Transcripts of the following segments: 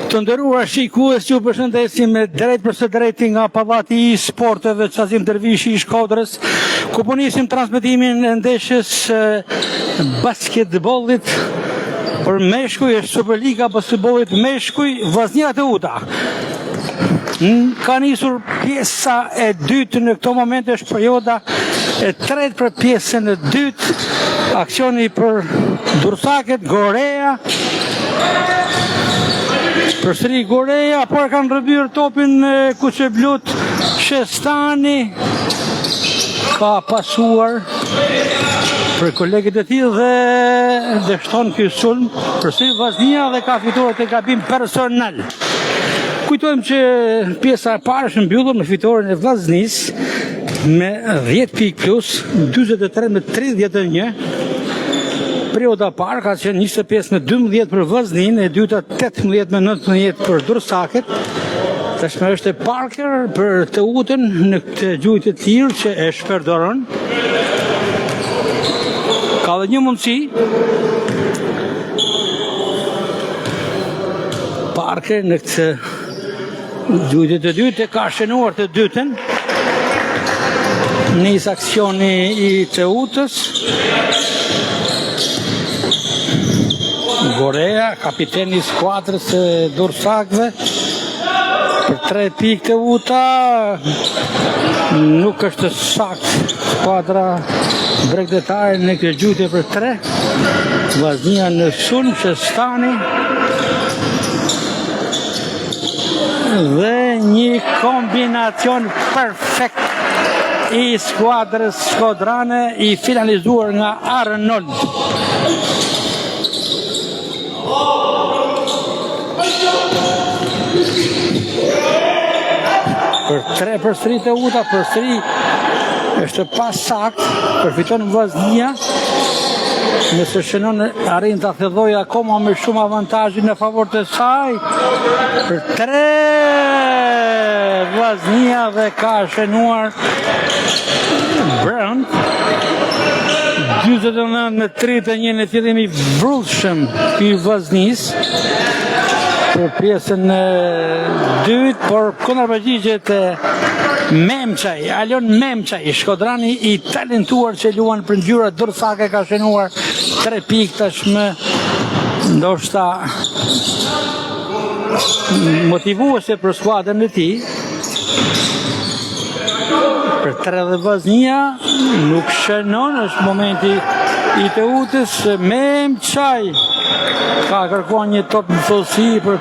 Të nderuar shikues, ju përshëndesim drejt për së drejti nga pallati i sporteve Çazim Dervishi i Shkodrës, ku po nisim transmetimin e ndeshjes basketbollit për meshkuj, është Superliga basketbollit meshkuj Vllaznia Teuta. Ka nisur pjesa e dytë në këto momente, është perioda e tretë për pjesën e dytë. Aksioni për Dursaket, Gorea. Përsëri Gorea, por kanë rëbyrë topin Kuqeblut, Shestani ka pasuar për kolegët e tij dhe dështon ky sulm përsëri Vllaznia dhe ka fituar te gabim personal. Kujtojmë që pjesa e parë është mbyllur me fitoren e Vllaznisë me 10 pikë plus, 43 me 31. Perioda parë ka qenë 25 me 12 për Vllaznin, e dyta 18 me 19 për Dursaket. Tashmë është e Parker për Teutën në këtë gjujtë të tirë që e shpërdoron. Ka dhe një mundësi. Parker në këtë gjujtë të dytë e ka shënuar të dytën. Nis aksioni i Teutës. Gorea, kapiteni i skuadrës së Dursakëve, për 3 pikë Teuta, nuk është sakt skuadra bregdetare në këtë gjujtje për 3. Vllaznia në sulm, Shestani dhe një kombinacion perfekt i skuadrës shkodrane i finalizuar nga Arnold. Për 3 përsëri Teuta, përsëri është pas sakt, përfiton Vllaznia, nëse shënon arrin ta thellojë akoma me shumë avantazhin në favor të saj. Për 3 Vllaznia dhe ka shënuar Brand. 49 me 31 në fillim i vrullshëm i Vllaznisë për pjesën e dytë, por kundërpërgjigjet e Memçaj, Alon Memçaj, shkodrani i talentuar që luan për ngjyra Dursake, ka shënuar 3 pikë tashmë, ndoshta motivuese për skuadrën e tij. Për 3 dhe Vllaznia nuk shënon, është momenti i Teutës. Memçaj ka kërkuar një top në thellësi për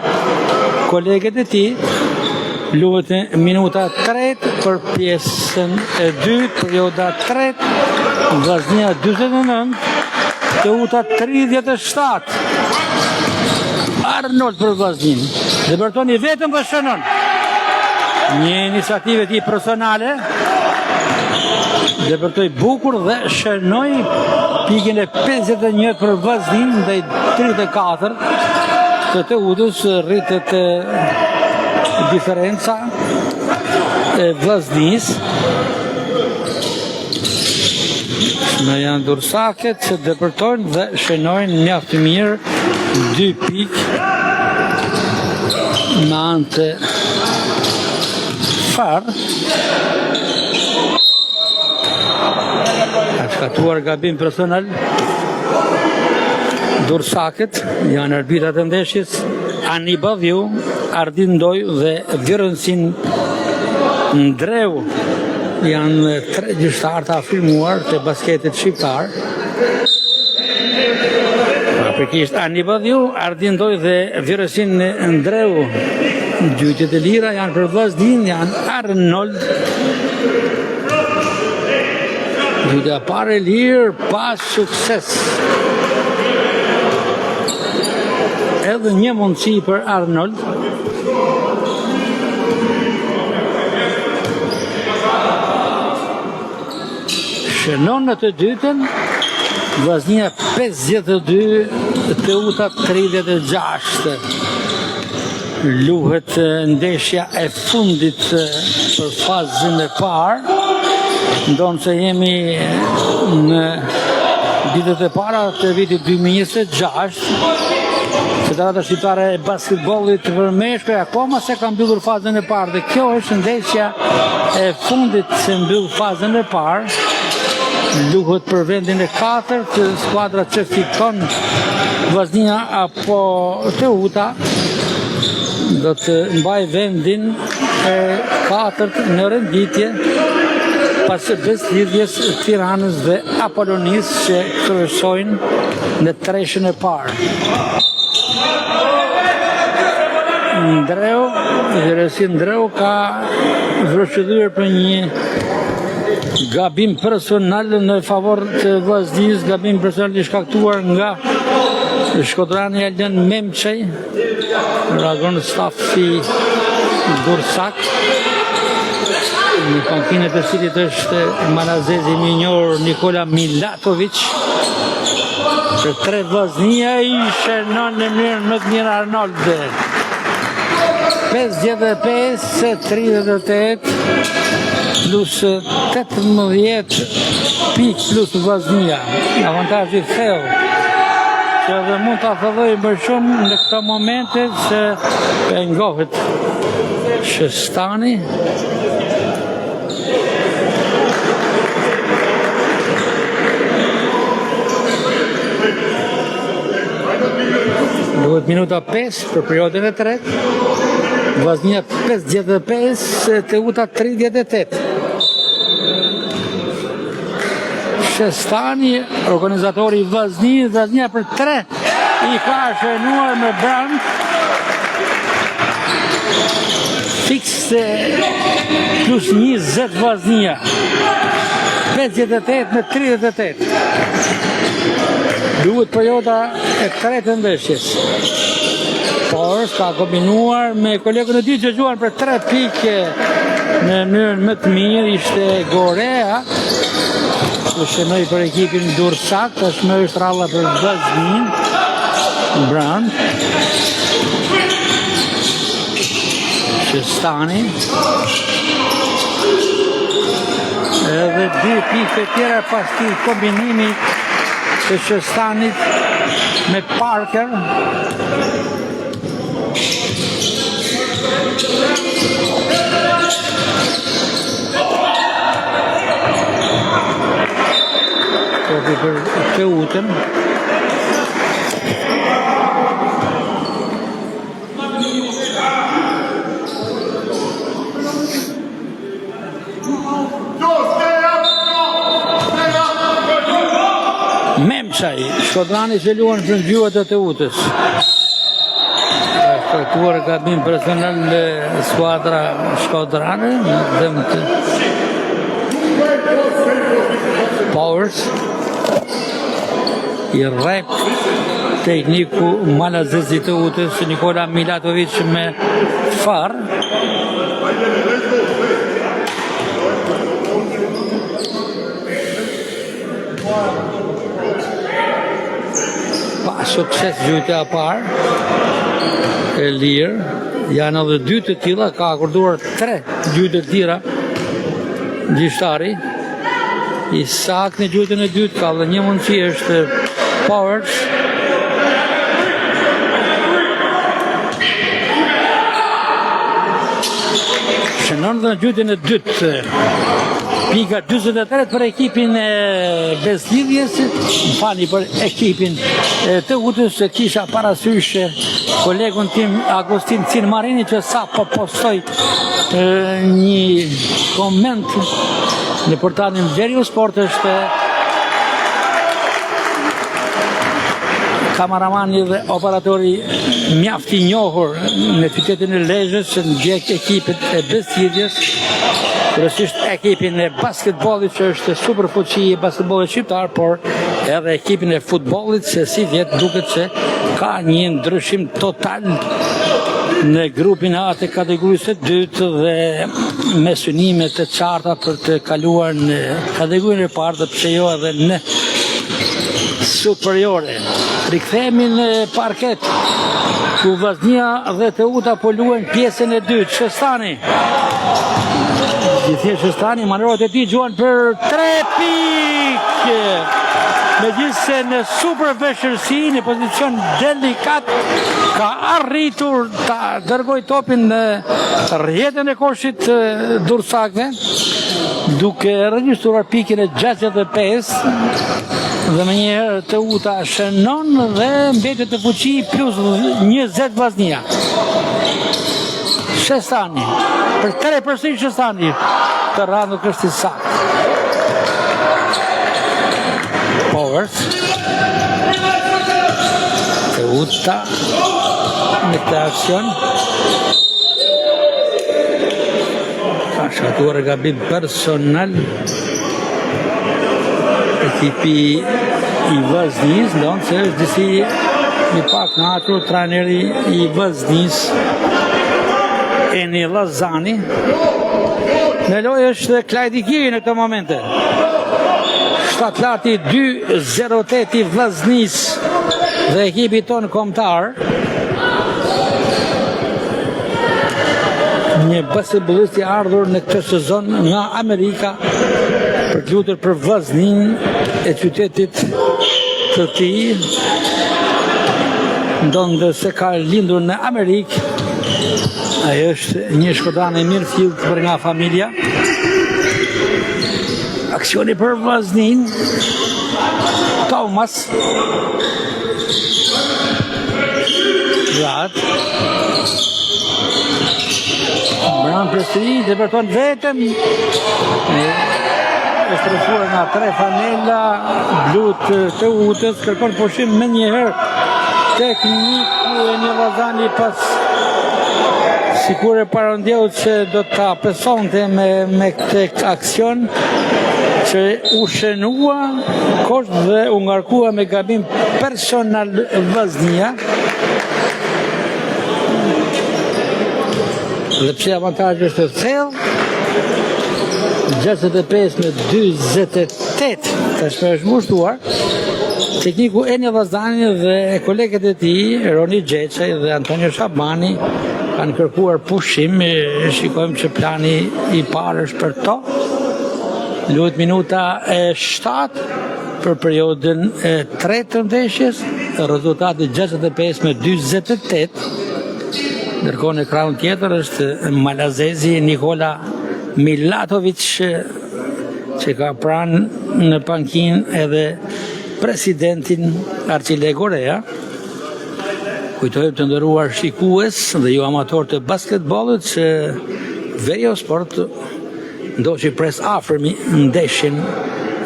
kolegët e tij. Luhet minuta 3 për pjesën e dytë, perioda 3. Vllaznia 49, Teuta 37. Arnold për Vllaznin. Dhe Bertoni vetëm për shënon. Një iniciativë e tij personale. Depërtoi bukur dhe shënoi pikën e 51 për Vllaznin ndaj 34 të Teutës. Rritet diferenca e Vllaznisë. Në janë Dursaket që depërtojnë dhe shënojnë mjaft të mirë 2 pikë në anë të Far. Ka shkatuar gabim personal. Dursaket janë arbitrat e ndeshjes Ani Baviu, Ardin Ndoj dhe Vjorensin Ndreu. Janë 3 gjyqtarë të afirmuar të basketit shqiptar. Përkisht Anibadiu, Ardindoj dhe Viresin Ndreu. Gjyqjet e lira janë për vllaznin, janë Arnold. Gjyqja parë e lirë pas sukses. Edhe një mundësi për Arnold. Shënon në të dytën, vllaznia 52, Teuta 36. Luhet ndeshja e fundit për fazën e parë, ndonë se jemi në ditët e para të vitit 2026, Federata Shqiptare e Basketbollit për meshkuj akoma se ka mbyllur fazën e parë dhe kjo është ndeshja e fundit se mbyll fazën e parë. Luhet për vendin e 4 të skuadra që fiton vllaznia apo Teuta do të mbaj vendin e 4 në renditje pas beslidhjes Tiranës dhe Apollonisë që kryesojnë në treshën e parë. Viresin Ndreu ka vërshëdhyer për një gabim personal në favor të vllaznisë, gabim personal i shkaktuar nga shkodrani Alden Memçaj, reagon stafi Dursak, në pankinë të cilit është malazezi minjor Nikola Milatovic. Për 3 vllaznia i shënon në mënyrë më të mirë Arnold. 55-38 plus 18 pik plus vllaznia. Avantazhi thellë që edhe mund të afëlloj më shumë në këto momente se pengohet Shestani. Duhet minuta 5 për periodën e tretë. Vllaznia 55, Teuta 38. Shestani, organizatori i vllaznia për 3 i ka shënuar me Brand. Fix plus 20 vllaznia. 58 me 38. Duhet perioda e tretë e ndeshjes. Por ka kombinuar me kolegën e tij që gjuan për 3 pikë në mënyrën më të mirë, ishte Gorea. Shënoi për ekipin Dursak, tashmë është ralla për vllaznin Brand. Shestani. Edhe 2 pikë tjera pas këtij kombinimi të Shestanit me Parker. Topi për Teutën. Memçaj, shkodrani që luan në gjyqet e Teutës. Shkaktuar gabim personal në skuadra shkodrane në dëm të Powers. I rrep tekniku malazezi të Teutës Nikola Milatovic me far. Pa sukses gjyqja e parë e lirë, janë edhe 2 të tilla, ka akorduar 3 gjyqe të tjera gjyqtari. I sakt në gjyqjen e dytë ka dhe një mundësi është Powers. Shënon dhe në gjyqjen e dytë. Pika 43 për ekipin e beslidhjes, fali për ekipin të Teutës, që kisha parasysh kolegun tim Agustin Cinmarini që sa po postoj një koment në portalin Veriu Sport, është kameramani dhe operatori mjaft i njohur në qytetin e Lezhës që ndjek ekipet e Beslidjes, kryesisht ekipin e basketbollit që është superfuqi e basketbollit shqiptar, por edhe ekipin e futbollit se si vjet duket se ka një ndryshim total në grupin A të kategorisë së dytë dhe me synime të qarta për të kaluar në kategorinë e parë dhe pse jo edhe në superiore. Rikthehemi në parket ku Vllaznia dhe Teuta po luajn pjesën e dytë. Shestani. Gjithë Shestani manevrot e tij gjuan për 3 pikë. Megjithse në super veshërsi, në pozicion delikat, ka arritur ta dërgoj topin në rrjetën e koshit Dursakve, duke regjistruar pikën e 65 dhe më njëherë Teuta shënon dhe mbetet të fuqi plus 20 Vllaznia. Shestani, për 3% Shestani, të radhë nuk është i saktë. Powers Teuta në këtë aksion ka shkatuar gabim personal ekipi i Vllaznisë, ndonë se është disi një pak në atur trajneri i Vllaznisë Eni Lazani. Në lojë është Klajdi Kiri në këtë momente. Shtatlati 2-08 i Vllaznisë dhe ekipi tonë kombëtar. Një basketbollist i ardhur në këtë sezon nga Amerika për të luajtur për Vllazninë e qytetit të tij. Ndonë se ka lindur në Amerikë. Ai është një shkodran e mirë fillt për nga familja. Aksioni për Vllazninë. Thomas. Rat. Bran Prestri depërton vetëm. Është rrethuar nga 3 fanela, blut të Utës, kërkon pushim më njëherë tekniku e një Lazani pas sikur e parandeu që do ta pesonte me këtë aksion që u shënua kosht dhe u ngarkua me gabim personal Vllaznia. Dhe pse avantazhi është thellë 65 me 48 tashmë është ngushtuar. Tekniku Eni Lazani dhe kolegët e tij, Roni Gjeçaj dhe Antonio Shabani, kanë kërkuar pushim. Shikojmë që plani i parë është për to. Luhet minuta e 7 për periodën e 3 të ndeshjes, rezultati 65 me 48. Ndërkohë në krahun tjetër është malazezi Nikola Milatovic që ka pranë në pankinë edhe presidentin Arçile Gorea. Kujtojmë të nderuar shikues dhe ju amator të basketbollit që Verio Sport ndoqi pres afërmi ndeshjen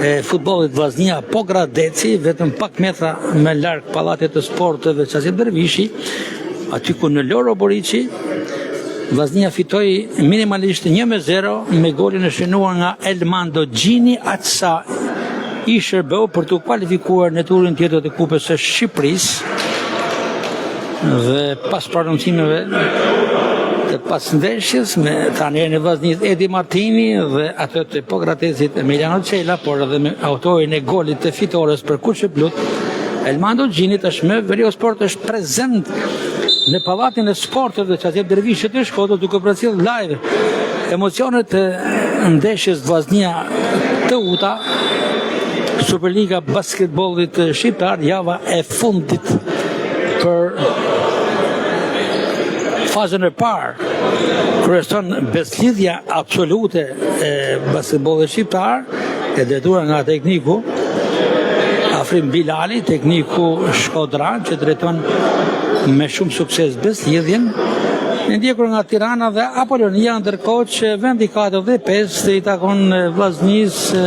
e futbollit Vllaznia Pogradeci, vetëm pak metra më larg pallatit të sporteve Qasim Dervishi, aty ku në Loro Boriçi Vllaznia fitoi minimalisht 1-0 me golin e shënuar nga Elmando Gjini, aq sa i shërbeu për të kualifikuar në turin tjetër të Kupës së Shqipërisë. Dhe pas prononcimeve të pasndeshjes me trajnerin e Vllaznisë Edi Martini dhe atë të Pogradecit Emiliano Çela, por edhe me autorin e golit të fitores për Kuçëblut, Elmando Gjini, tashmë Verio Sport është prezent në pallatin e sportit dhe Qasim Dervishi të Shkodrës duke përcjell live emocionet e ndeshjes Vllaznia Teuta, Superliga basketbollit shqiptar, java e fundit për fazën e parë. Kryeson beslidhja absolute e basketbollit shqiptar, e drejtuar nga tekniku Afrim Bilali, tekniku shkodran që drejton me shumë sukses beslidhjen, e ndjekur nga Tirana dhe Apolonia, ndërkohë që vendi 45 i takon Vllaznisë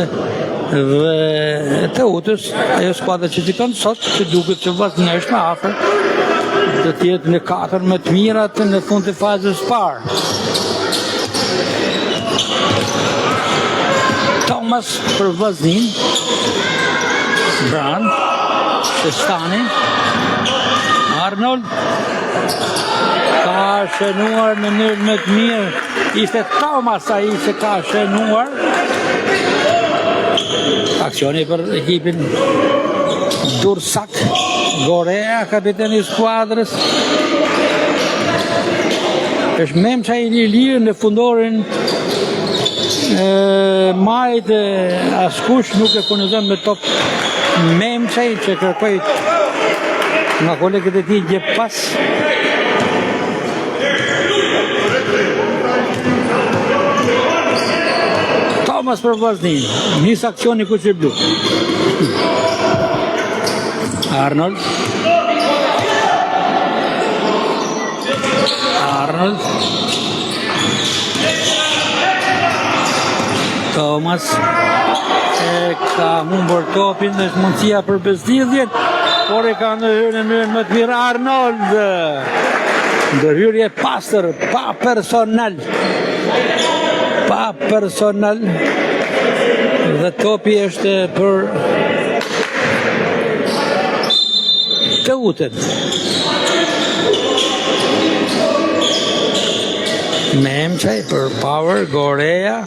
Dhe Teutës, ajo skuadra që fiton sot, që duket që Vllaznia është më afër, do të jetë në 4 më të mirat në fund të fazës parë. Thomas për Vllaznin, Brand, Shestani, Arnold, ka shënuar në mënyrë më të mirë, ishte Thomas ai që ka shënuar. Aksioni për ekipin Dursak, Gorea, kapiteni i skuadrës. Është Memça i lirë në fundorin majt, askush nuk e furnizon me top Memçaj që kërkoi nga kolegët e tij gjep pas. Thomas për Vllaznin, nis aksioni kuqe blu. Arnold. Thomas ka humbur topin, është mundësia për bezdidhjen, por e ka ndërhyrë në mënyrën më të mirë Arnold. Ndërhyrje pastër, pa personal. Dhe topi është për Teutën. Memçaj për Power, Gorea.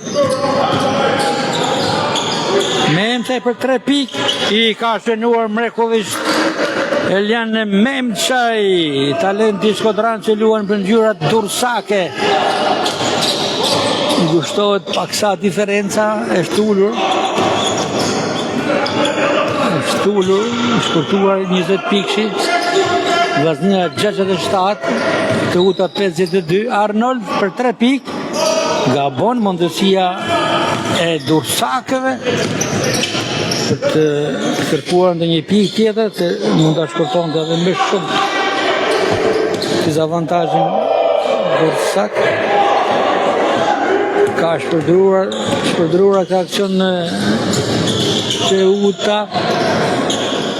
Memçaj për 3 pikë, i ka shënuar mrekullisht Elian Memçaj, talenti shkodran që luan për ngjyrat dursake. Ngushtohet paksa diferenca, është ulur, shkurtuar 20 pikëshi, Vllaznia 67, Teuta 52, Arnold për 3 pikë, gabon mundësia e dursakëve për të kërkuar ndonjë pikë tjetër, se mund ta shkurtonte edhe më shumë dizavantazhin dursak. Ka shpërdruar ka aksion në Teuta.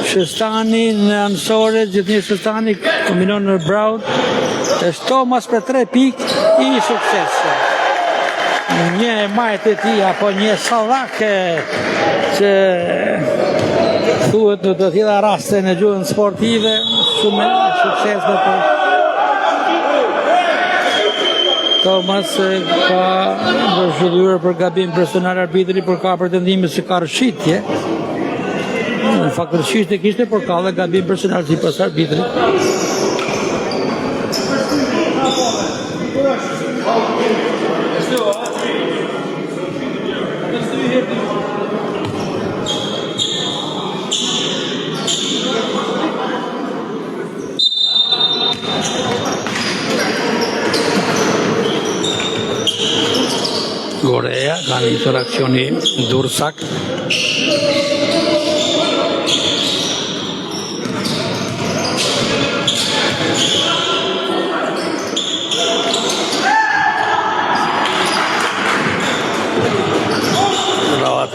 Shestani në anësore, gjithnjë Shestani kombinon në Brown. Është Thomas për 3 pikë, i sukses. Një majt e tij apo një sallake që thuhet në të tilla raste në gjuhën sportive, shumë sukses për Thomas. Ka vështirësuar për gabim personal arbitri, por ka pretendime se ka rëshitje. Në fakt rëshitje kishte, por ka dhe gabim personal sipas arbitrit. Gorea ka nisur aksioni dursak.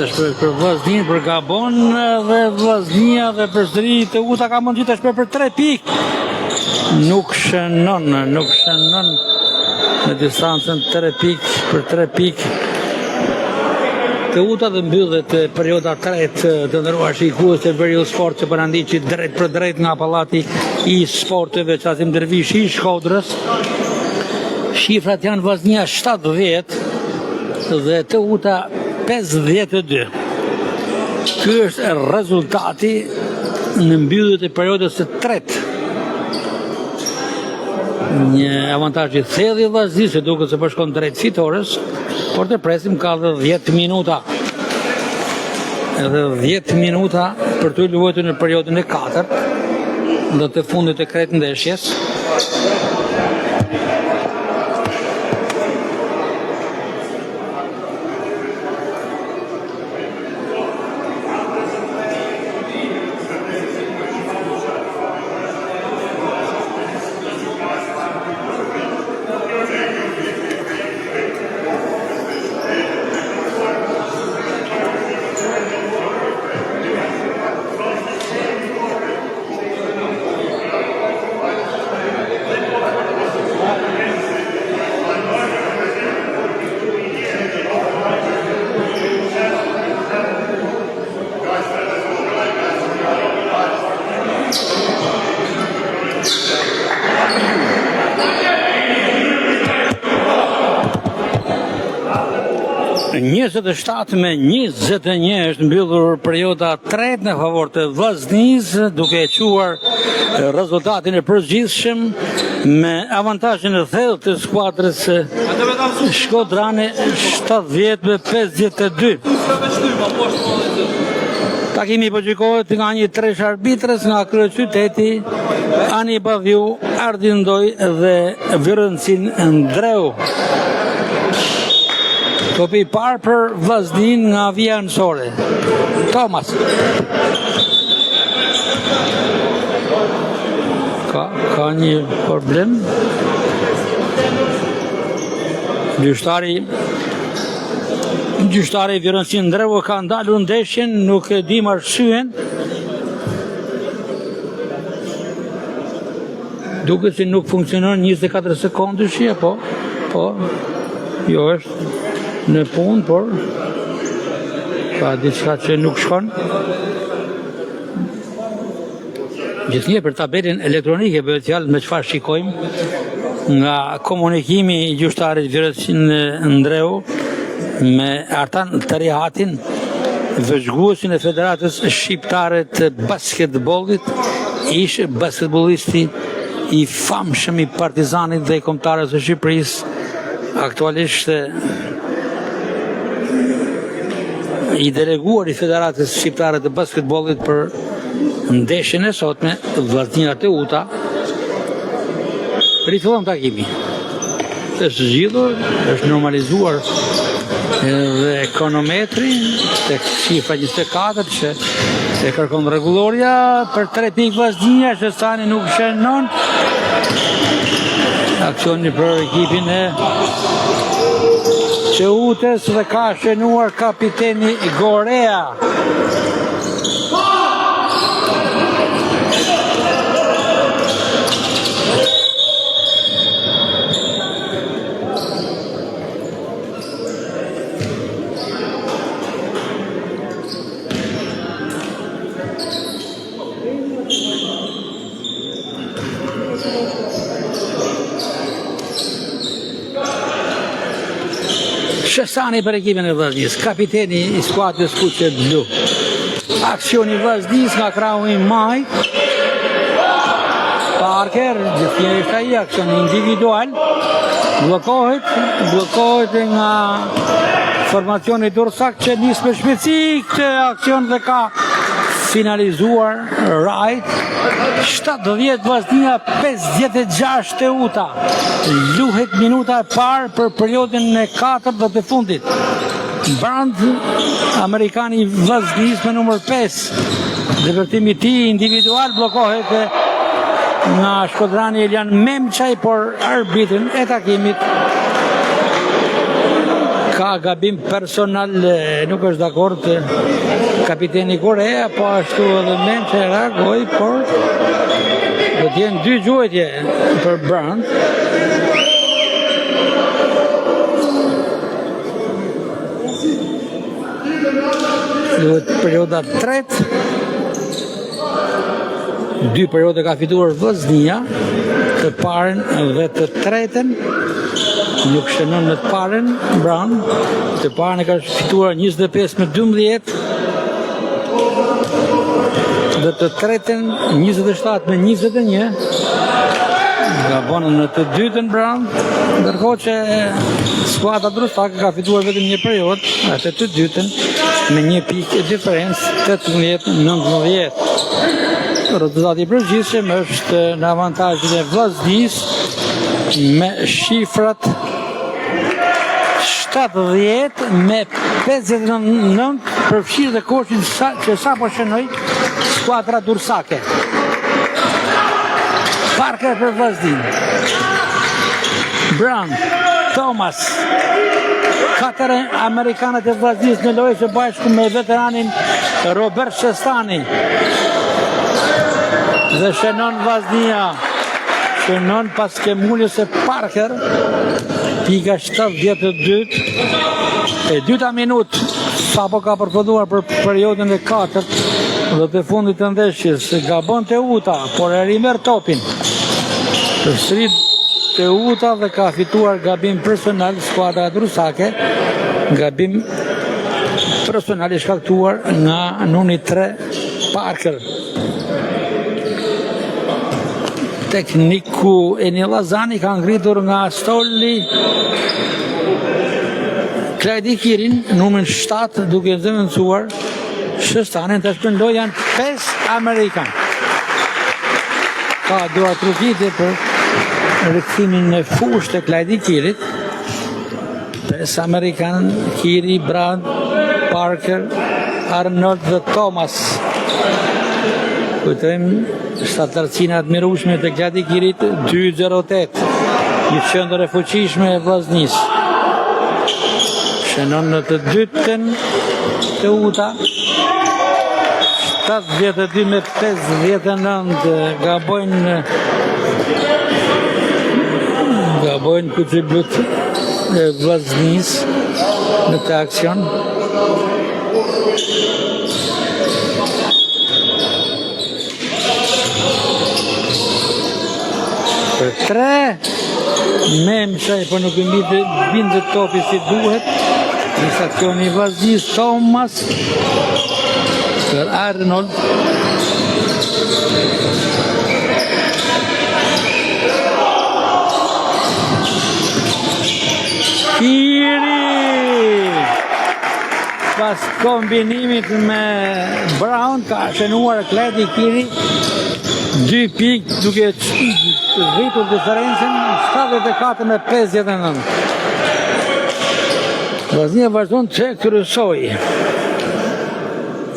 Është për Vllaznin, për gabon dhe Vllaznia dhe përsëri Teuta ka mundësi të shpër për 3 pikë. Nuk shënon në distancën 3 pikë për 3 pikë. Teuta dhe mbyllet perioda 3 të ndëruar shikues të Verill Sport që përndiqi drejt për drejt nga pallati i sporteve Qasim Dervishi i Shkodrës. Shifrat janë Vllaznia 70 dhe Teuta 52. Ky është rezultati në mbylljet e periudhës së tretë. Një avantazh i thellë i Vllaznisë, se duket se po shkon drejt fitores, por të presim ka edhe 10 minuta. Edhe 10 minuta për të luajtur në periudhën e 4 dhe të fundit të kretë ndeshjes. 27-21 është mbyllur perioda tretë në favor të Vllaznisë, duke e quar rezultatin e përgjithshëm me avantazhin e thellë të skuadrës shkodrane 70-52. Takimi po gjykohet nga një tresh arbitrës nga kryeqyteti, Ani Badhiu, Ardindoj dhe Vyrëncin Ndreu. Topi I parë për Vllaznin nga vija anësore. Thomas. Ka një problem. Gjyqtari Vyrëncin Ndreu ka ndalur ndeshjen, nuk e dim arsyen. Duket se nuk funksionon 24 sekondësh, po. Jo është në punë, por ka diçka që nuk shkon. Gjithnjë për tabelën elektronike bëhet fjalë me çfarë shikojmë nga komunikimi I gjyqtarit Vyrëncin Ndreu me Artan Tarihatin, vëzhguesin e Federatës Shqiptare të Basketbollit, ish basketbollisti I famshëm I Partizanit dhe I Kombëtarës së Shqipërisë, aktualisht I deleguar I Federatës Shqiptare të Basketbollit për ndeshjen e sotme, Vllaznia Teuta. Rifillon takimi. Është zgjidhur, është normalizuar edhe kronometri tek shifra 24 që e kërkon rregulloria për 3 pikë Vllaznia, Shestani nuk shënon. Aksioni për ekipin e Teutës dhe ka shënuar kapiteni Gorea. Shestani për ekipin e Vllaznisë, kapiteni I skuadrës kuqe blu. Aksioni Vllaznisë nga krahu I maj. Parker, gjithnjërisht ai aksion individual. Bllokohet nga formacioni Dursak që nis me shpejtësi këtë aksion dhe ka finalizuar Wright. 70 Vllaznia, 56 Teuta. Luhet minuta e parë për periodin e 4 dhe të fundit. Brand, Amerikani I Vllaznisë me numër 5. Dëvërtimi I tij individual bllokohet nga shkodrani Elian Memçaj, por arbitrin e takimit ka gabim personal, nuk është dakord kapiteni Korea, po ashtu edhe Memçaj reagoi, por do të jenë 2 gjuhetje për Brand. Duhet perioda 3. 2 periode ka fituar Vllaznia, të parën dhe të tretën. Nuk shënon në të parën Brand, të parën e ka fituar 25-12 dhe të tretën 27-21. Gabonën në të dytën Brand, ndërkohë që skuadra Dursak ka fituar vetëm një periudhë, atë të dytën me 1 pikë diferencë, 18-19. Rezultati I përgjithshëm është në avantazhin e Vllaznisë me shifrat 70-59 përfshirë dhe koshin që sapo shënoi skuadra dursake. Parker për Vllaznin. Brown, Thomas. 4 amerikanët e Vllaznisë në lojë së bashku me veteranin Robert Shestani. Dhe shënon Vllaznia. Shënon pas kemulljes e Parker. Pika 72. E dyta minutë sapo ka përfunduar për periodën e 4 dhe të fundit të ndeshjes. Gabon Teuta, por e rimer topin. Përsërit Teuta dhe ka fituar gabim personal skuadra dursake Gabim personal I shkaktuar nga numri 3 Parker. Tekniku Eni Lazani ka ngritur nga stoli Klajdi Kirin, numrin 7, duke zëvendësuar Shëstanin të shpëndoj janë 5 Amerikan. Ka dua trukite për rikëthimin në fush të Klajdi Kirit. 5 Amerikan, Kiri, Brand, Parker, Arnold dhe Thomas. Kujtojmë shtatërcina admirueshme të Klajdi Kirit 208, një qendër e fuqishme e vllaznis. Shënon në të dytën të uta 72 me 59 gabojnë kuçiblut e vllaznis në të aksion. Për 3 Memshaj, po nuk I bindë topi si duhet. Në stacioni vllaznis Thomas për Arnold. Kiri pas kombinimit me Brown ka shënuar Klajdi Kiri 2 pikë duke rritur diferencën 74 me 59. Vllaznia vazhdon të kryesoj.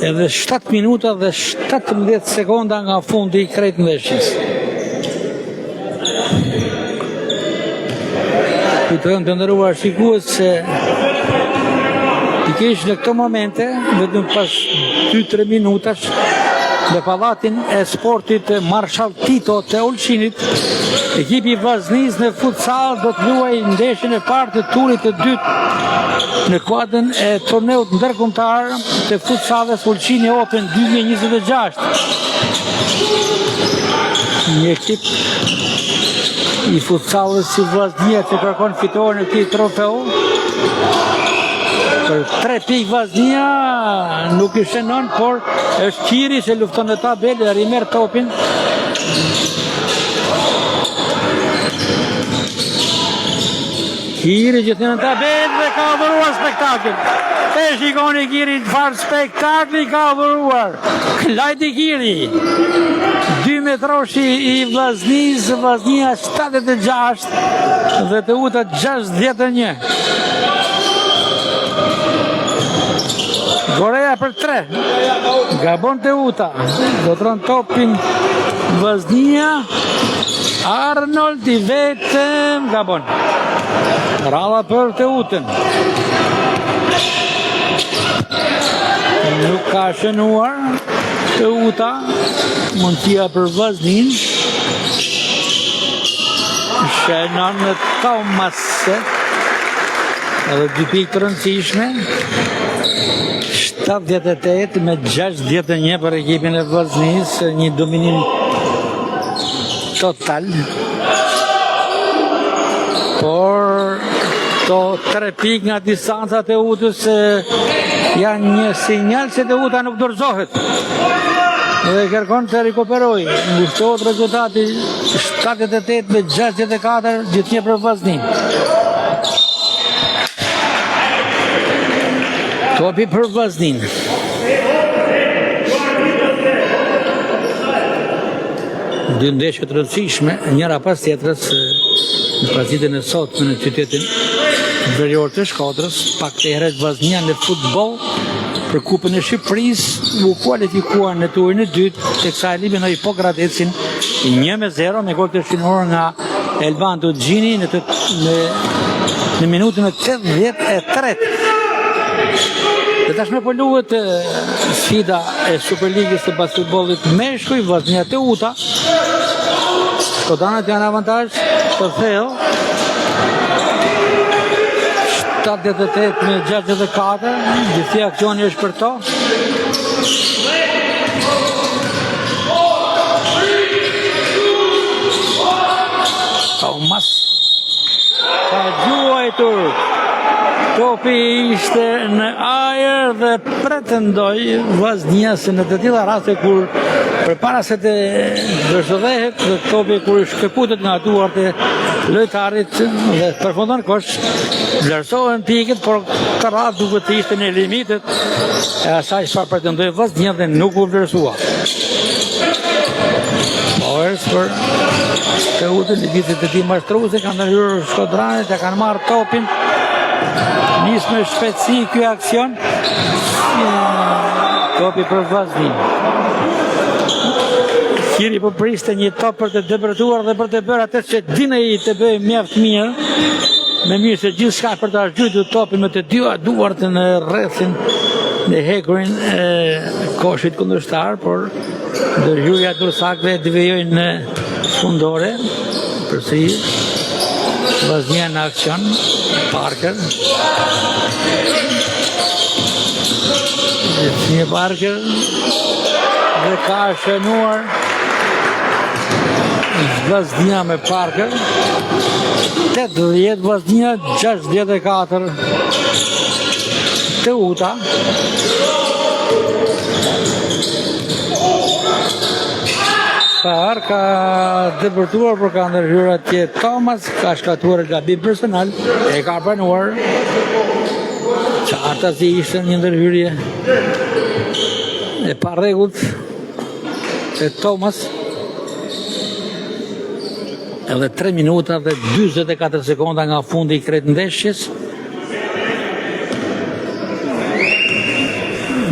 Edhe 7 minuta dhe 17 sekonda nga fundi I krejt ndeshjes. Kujtojmë të nderuar shikues se pikërisht në këto momente, vetëm pas 2-3 minutash, në pallatin e sportit Marshall Tito të Ulqinit, ekipi vllaznis në futsal do të luajë ndeshjen e parë të turit të dytë në kuadrën e torneut ndërkombëtar të futsallit Ulqini Open 2026. Një ekip I futsallit si Vllaznia që kërkon fitoren e këtij trofeu. Për 3 pikë Vllaznia nuk I shënon, por është Kiri që lufton në tabelë dhe rimerr topin. Kiri gjithë në tabelë dhe ka dhuruar spektakël. E shikoni Kiri çfarë spektakli ka dhuruar. Klajdi Kiri. 2 metroshi I vllaznis, Vllaznia 76 dhe të uta 61. Goreja për 3. Gabon të uta. Dotron topin Vllaznia. Arnold I vetëm gabon. Ralla për të utën. Nuk ka shënuar të uta. Mundësia për Vllaznin. Shënon në Thomas. Edhe 2 pikë të rëndësishme. 78 me 61 për ekipin e Vllaznis, një dominim total. Por to 3 pikë nga distancat e utës janë një sinjal se të uta nuk dorëzohet dhe kërkon të rikuperoj. Ngushtohet rezultati 78 me 64 gjithnjë për Vllaznin. Topi për Vllaznin. Dy ndeshje të rëndësishme, njëra pas tjetrës, në pasditën e sotme në qytetin verior të Shkodrës, pak të herët Vllaznia në futboll për Kupën e Shqipërisë u kualifikuar në turin e dytë, teksa eliminoi Pogradecin 1-0 me gol të shënuar nga Elvan Duxhini në minutën e 83. Dhe tashme po luhet sfida e Superligës të basketbollit meshkuj, Vllaznia të uta. Shkodanët janë avantazh të thellë. 78 me 64, gjithë aksioni është për to. Thomas ka gjuajtur. Topi ishte në ajër dhe pretendoj Vllaznia se në të tilla raste kur përpara se të vështrohet dhe topi kur shkëputet nga duart e lojtarit dhe përfundon kosh, vlerësohen pikët, por ka radhë duke të ishte në limitet e asaj çfarë pretendoi Vllaznia dhe nuk u vlerësua. Bauers për të utën e vitit të tij mashtruese kanë ndërhyrë Shkodranët, e kanë marrë topin. Nis me shpejtësi ky aksion. Topi për Vllaznin. Kiri po priste një top për të debërtuar dhe për të bërë atë që dinë ai të bëjë mjaft mirë. Me mirë se gjithçka për të zhytur topin me të dyja duart në rrethin në hekurin e koshit kundërshtar, por ndërhyrja Dursakëve devijoi në fundore. Përsëri Vllaznia në aksion. Parker. Një Parker dhe ka shënuar Vllaznia me Parker. 80 Vllaznia, 64 Teuta. Sahar ka debërtuar për ka ndërhyrë atje Thomas, ka shkatuar gabim personal, e ka pranuar. Qarta si ishte një ndërhyrje e pa rregullt e Thomas. Edhe 3 minuta dhe 44 sekonda nga fundi i kretë ndeshjes.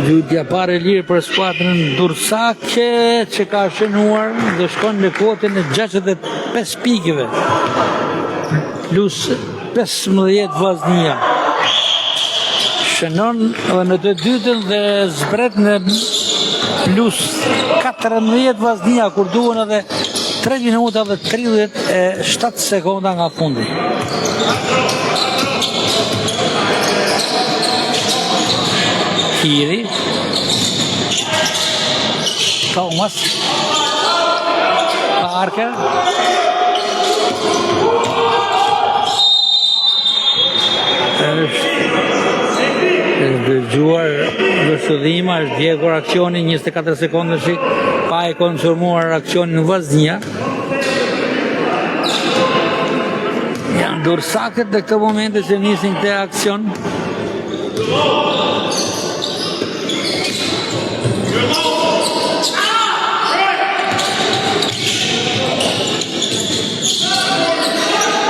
Lutja pare lirë për skuadrën Dursake që ka shënuar dhe shkon në kotën e 65 pikëve. Plus 15 Vllaznia. Shënon edhe në të dytën dhe zbret në plus 14 Vllaznia kur duhen edhe 3 minuta dhe 37 sekonda nga fundi. Kiri, Thomas, Parker, është dëgjuar vështëdhima, është djegur aksioni 24 sekondësh pa e konsumuar aksionin në Vllaznia. Janë Dursakët në këtë momente që nisin këtë aksion.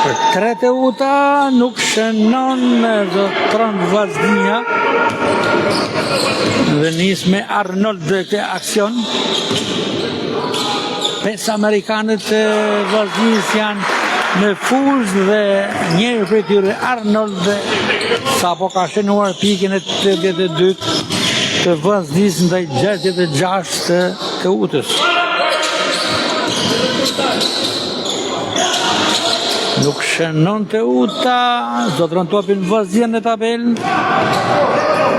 Për 3 Teuta nuk shënon zotron Vllaznia dhe nis me Arnold këtë aksion. 5 amerikanët e Vllaznis janë në fushë dhe njëri prej tyre Arnold sapo ka shënuar pikën e 82 të Vllaznis ndaj 66 të Teutës. Nuk shënon Teuta, zotron topin Vllaznia në tabelë.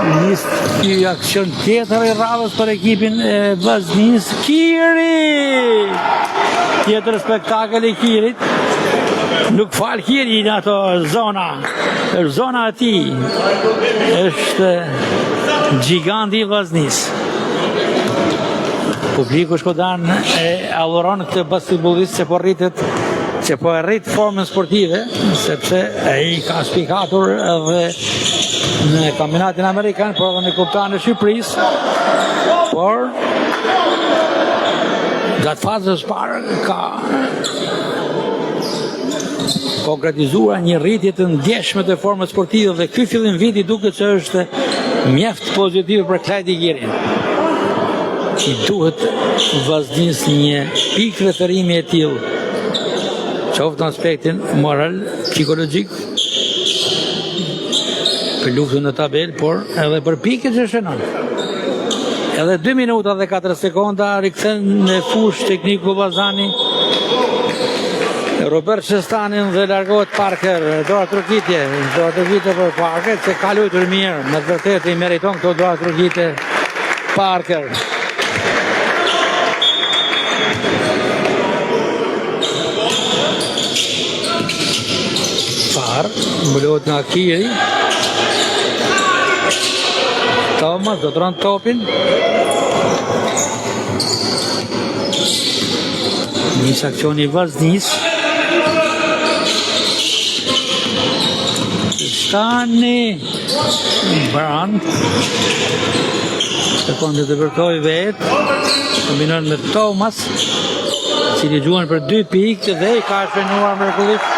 Nis një aksion tjetër i radhës për ekipin e Vllaznis. Kiri! Tjetër spektakël i Kirit. Nuk fal Kiri në ato zona. Zona e tij është giganti i Vllaznis. Publiku shkodan e adhuron këtë basketbollist që po rritet, që po e rrit formën sportive, sepse ai ka spikatur edhe në kampionatin amerikan, por edhe në Kupën e Shqipërisë. Por gjatë fazës parë ka konkretizuar një rritje të ndjeshme të formës sportive dhe ky fillim viti duket që është mjaft pozitiv për Klajdi Kirin. I duhet Vllaznis një pikë referimi e tillë, qoftë në aspektin moral, psikologjik, për luftën në tabel, por edhe për pikët që shënon. Edhe 2 minuta dhe 4 sekonda rikthen në fushë tekniku Vllazani. Robert Shestanin dhe largohet Parker, doa trokitje për Parker, që ka luajtur mirë, me të vërtetë i meriton këto doa trokitje Parker. Mbëlohet nga Kiri. Thomas do të rënë topin. Nis akcioni I Vazhnis. Stani Brand. Sekonde të vërtoj vetë. Kombinon me Thomas, cili gjuan për 2 pikë dhe I ka shënuar mrekullisht.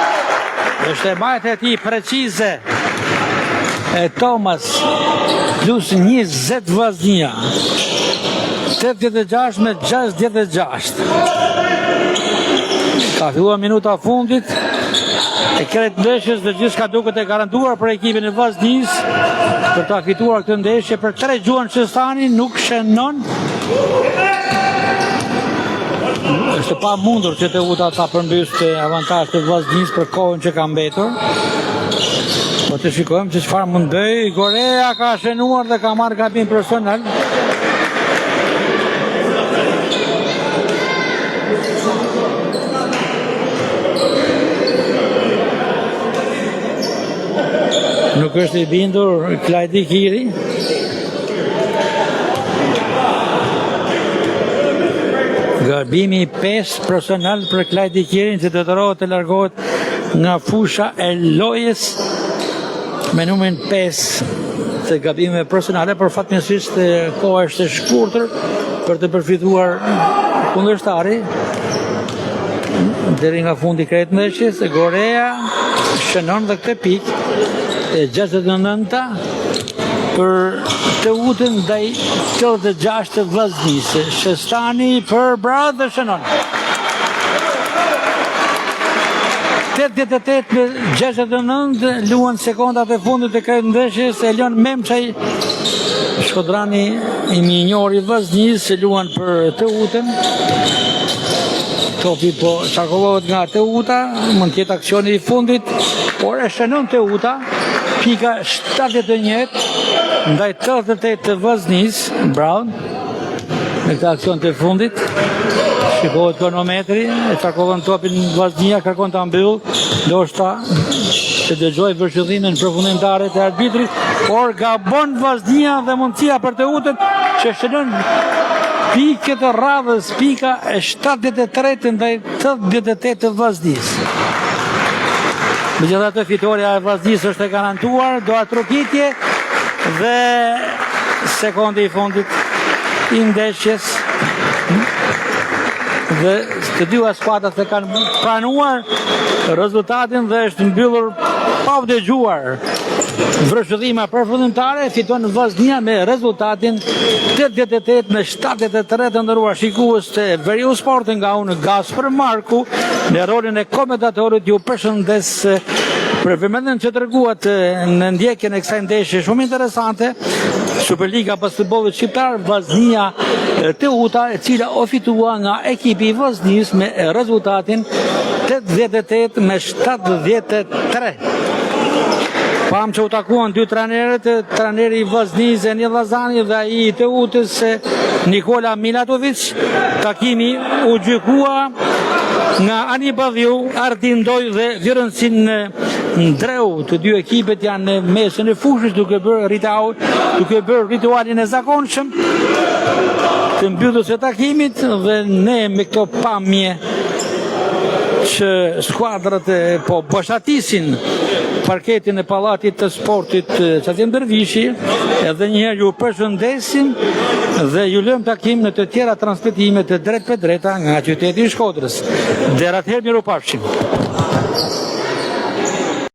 Është e majtë e ti precize e Thomas plus 20 Vazhnia. 86 me 66. Ka filluar minuta fundit e kretë ndeshjes dhe gjithçka duket e garantuar për ekipin e Vazhnis për ta fituar këtë ndeshje për 3 gjuan Shestani nuk shënon. Është pa mundur që Teuta ta përmbyste avantazh të Vazhnis për kohën që ka mbetur. Po të shikojmë se çfarë mund bëj. Gorea ka shënuar dhe ka marrë gabim personal. Nuk është I bindur Klajdi Kiri. Gabimi 5 personal për Klajdi Kirin që detyrohet të largohet nga fusha e lojës me numrin 5 të gabimeve personale, por fatmirësisht koha është e shkurtër për të përfituar kundërshtari. Deri nga fundi kretë ndeshjes, Gorea shënon dhe këtë pikë e 69 për Teutën ndaj 86 të Vazhnis. Shestani për Brad dhe shënon. 88 me 69 luan sekondat e fundit të kretë ndeshjes. Elion Memçaj, shkodrani I minjor I Vazhnis, luan për Teutën. Topi po çarkullohet nga Teuta, mund të jetë aksioni I fundit, por e shënon Teuta. Pika 71 ndaj 88 të Vazhnis. Brown me këtë aksion të fundit. Shikohet kronometri, e çarkullon topin Vazhnia, kërkon ta mbyll, ndoshta të dëgjoj vëshillimin përfundimtare të arbitrit, por gabon Vazhnia dhe mundësia për Teutën që shënon pikët e radhës, pika e 73 ndaj 88 të Vazhnis. Megjithatë fitoria e Vazhnis është e garantuar, do atrokitje dhe sekondi I fundit I ndeshjes dhe të dyja skuadrat e kanë pranuar rezultatin dhe është mbyllur pa u dëgjuar. Vërshëllima përfundimtare fiton Vazhnia me rezultatin 88 me 73 të nderuar shikues të Veriu Sport nga unë Gasper Marku në rolin e komentatorit ju përshëndes për vëmendjen që treguat në ndjekjen e kësaj ndeshje shumë interesante. Superliga basketbollit shqiptar, Vazhnia Teuta, e cila o fitua nga ekipi I Vazhnis me rezultatin 88 me 73. Pam që u takuan 2 trajnerët, trajneri I Vazhnis Enil Lazani dhe ai I Teutës Nikola Milatovic. Takimi u gjykua nga Ani Badhiu, Ardin Doj dhe Vjorënsin Ndreu. Të dy ekipet janë në mesën e fushës duke bërë ritualin e zakonshëm të mbylljes së takimit dhe ne me këto pamje që skuadrat po boshatisin parketin e Pallatit të Sportit Çatim Dervishi, edhe njëherë ju përshëndesim dhe ju lëm takim në të tjera transmetime të drejt për drejta nga qyteti I Shkodrës. Deri atëherë mirupafshim.